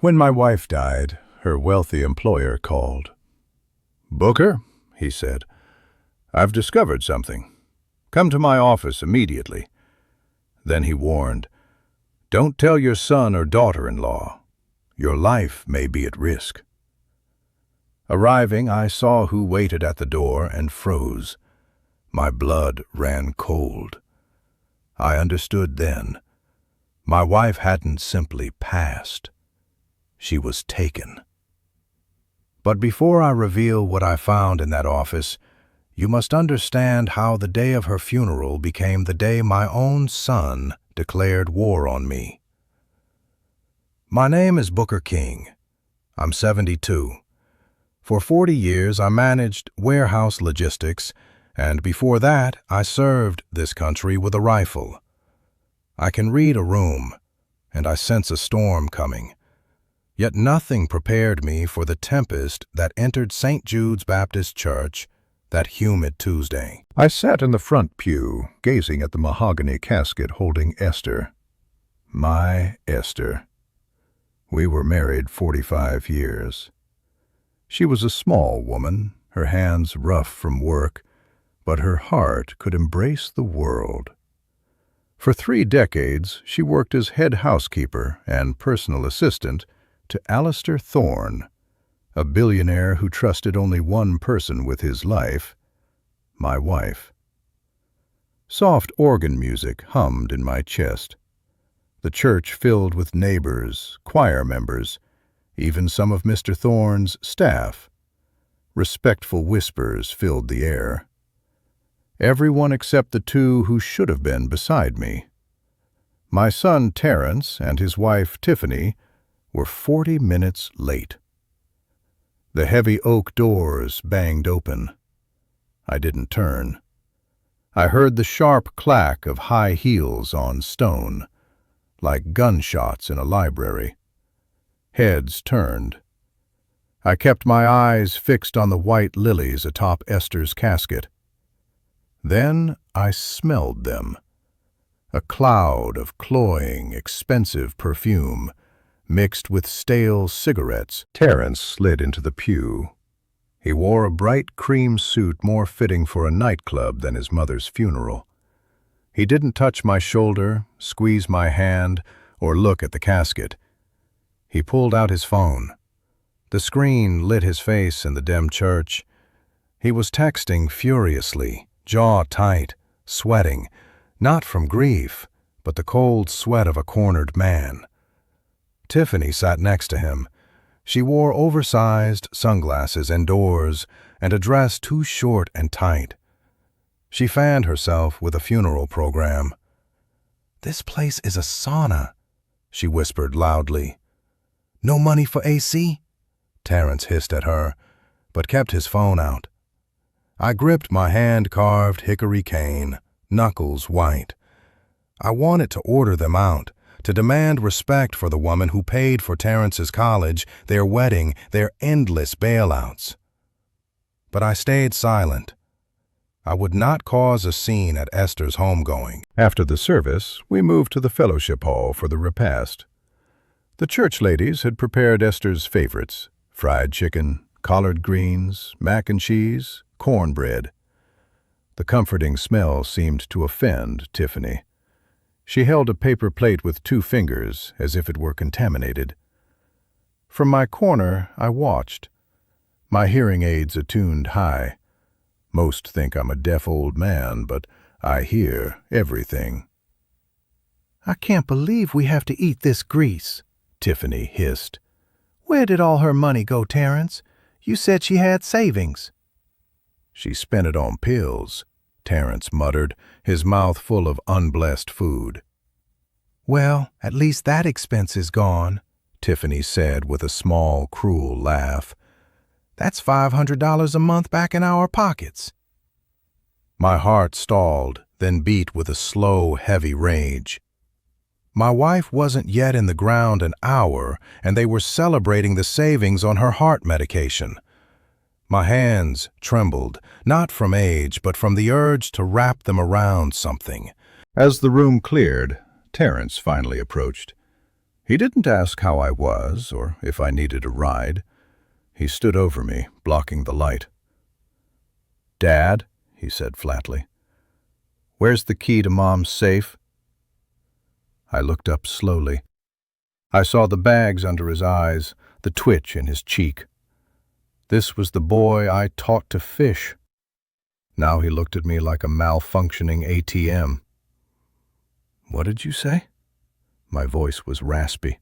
When my wife died, her wealthy employer called. "Booker," he said, "I've discovered something. Come to my office immediately." Then he warned, "Don't tell your son or daughter-in-law. Your life may be at risk." Arriving, I saw who waited at the door and froze. My blood ran cold. I understood then. My wife hadn't simply passed. She was taken. But before I reveal what I found in that office, you must understand how the day of her funeral became the day my own son declared war on me. My name is Booker King. I'm 72. For 40 years, I managed warehouse logistics, and before that, I served this country with a rifle. I can read a room, and I sense a storm coming. Yet nothing prepared me for the tempest that entered St. Jude's Baptist Church that humid Tuesday. I sat in the front pew, gazing at the mahogany casket holding Esther. My Esther. We were married 45 years. She was a small woman, her hands rough from work, but her heart could embrace the world. For 3 decades, she worked as head housekeeper and personal assistant to Alistair Thorne, a billionaire who trusted only one person with his life, my wife. Soft organ music hummed in my chest. The church filled with neighbors, choir members, even some of Mr. Thorne's staff. Respectful whispers filled the air. Everyone except the 2 who should have been beside me. My son Terence and his wife Tiffany were 40 minutes late. The heavy oak doors banged open. I didn't turn. I heard the sharp clack of high heels on stone, like gunshots in a library. Heads turned. I kept my eyes fixed on the white lilies atop Esther's casket. Then I smelled them. A cloud of cloying, expensive perfume, mixed with stale cigarettes. Terence slid into the pew. He wore a bright cream suit more fitting for a nightclub than his mother's funeral. He didn't touch my shoulder, squeeze my hand, or look at the casket. He pulled out his phone. The screen lit his face in the dim church. He was texting furiously, jaw tight, sweating, not from grief, but the cold sweat of a cornered man. Tiffany sat next to him. She wore oversized sunglasses indoors and a dress too short and tight. She fanned herself with a funeral program. "This place is a sauna," she whispered loudly. "No money for AC?" Terence hissed at her, but kept his phone out. I gripped my hand-carved hickory cane, knuckles white. I wanted to order them out, to demand respect for the woman who paid for Terence's college, their wedding, their endless bailouts. But I stayed silent. I would not cause a scene at Esther's homegoing. After the service, we moved to the fellowship hall for the repast. The church ladies had prepared Esther's favorites: fried chicken, collard greens, mac and cheese, cornbread. The comforting smell seemed to offend Tiffany. She held a paper plate with 2 fingers, as if it were contaminated. From my corner, I watched. My hearing aids attuned high. Most think I'm a deaf old man, but I hear everything. "I can't believe we have to eat this grease," Tiffany hissed. "Where did all her money go, Terence? You said she had savings." "She spent it on pills," Terence muttered, his mouth full of unblessed food. "Well, at least that expense is gone," Tiffany said with a small, cruel laugh. "That's $500 a month back in our pockets." My heart stalled, then beat with a slow, heavy rage. My wife wasn't yet in the ground an hour, and they were celebrating the savings on her heart medication. My hands trembled, not from age, but from the urge to wrap them around something. As the room cleared, Terence finally approached. He didn't ask how I was or if I needed a ride. He stood over me, blocking the light. "Dad," he said flatly, "where's the key to Mom's safe?" I looked up slowly. I saw the bags under his eyes, the twitch in his cheek. This was the boy I taught to fish. Now he looked at me like a malfunctioning ATM. "What did you say?" My voice was raspy.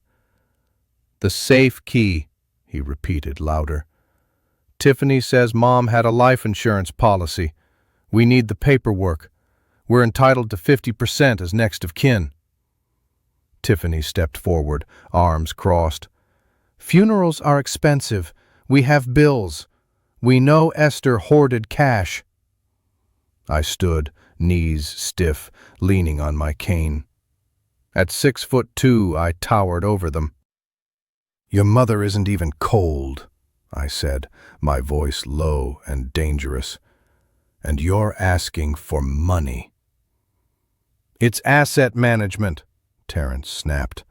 "The safe key," he repeated louder. "Tiffany says Mom had a life insurance policy. We need the paperwork. We're entitled to 50% as next of kin." Tiffany stepped forward, arms crossed. "Funerals are expensive. We have bills. We know Esther hoarded cash." I stood, knees stiff, leaning on my cane. At 6'2", I towered over them. "Your mother isn't even cold," I said, my voice low and dangerous. "And you're asking for money." "It's asset management," Terrence snapped.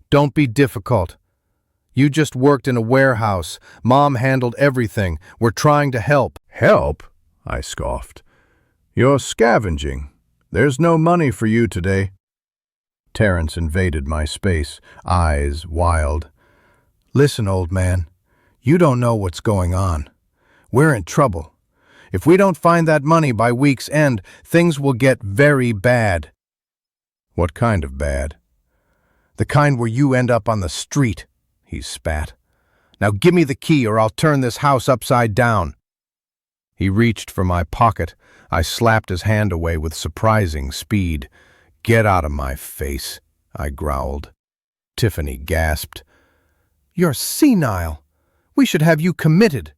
"Don't be difficult. You just worked in a warehouse. Mom handled everything. We're trying to help." "Help?" I scoffed. "You're scavenging. There's no money for you today." Terrence invaded my space, eyes wild. "Listen, old man, you don't know what's going on. We're in trouble. If we don't find that money by week's end, things will get very bad." "What kind of bad?" "The kind where you end up on the street," he spat. "Now give me the key or I'll turn this house upside down." He reached for my pocket. I slapped his hand away with surprising speed. "Get out of my face," I growled. Tiffany gasped. "You're senile. We should have you committed."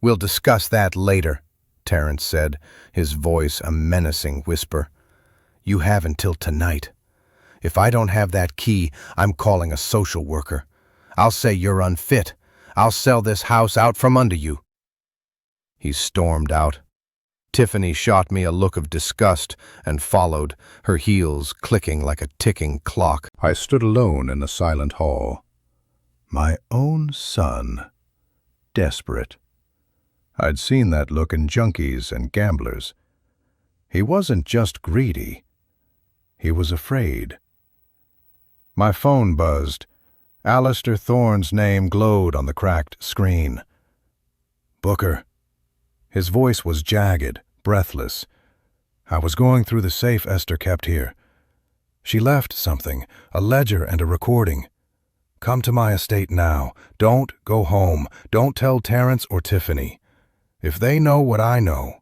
"We'll discuss that later," Terrence said, his voice a menacing whisper. "You have until tonight. If I don't have that key, I'm calling a social worker. I'll say you're unfit. I'll sell this house out from under you." He stormed out. Tiffany shot me a look of disgust and followed, her heels clicking like a ticking clock. I stood alone in the silent hall. My own son. Desperate. I'd seen that look in junkies and gamblers. He wasn't just greedy. He was afraid. My phone buzzed. Alistair Thorne's name glowed on the cracked screen. "Booker." His voice was jagged, breathless. "I was going through the safe Esther kept here. She left something, a ledger and a recording. Come to my estate now. Don't go home. Don't tell Terrence or Tiffany. If they know what I know,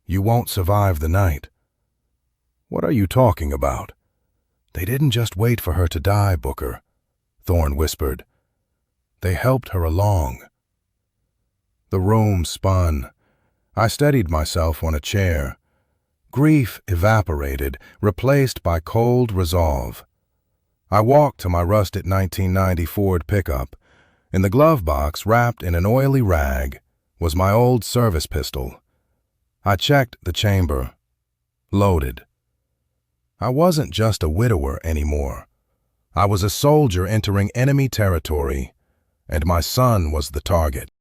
you won't survive the night." "What are you talking about?" "They didn't just wait for her to die, Booker," Thorne whispered. "They helped her along." The room spun. I steadied myself on a chair. Grief evaporated, replaced by cold resolve. I walked to my rusted 1990 Ford pickup. In the glove box, wrapped in an oily rag, was my old service pistol. I checked the chamber. Loaded. I wasn't just a widower anymore. I was a soldier entering enemy territory, and my son was the target.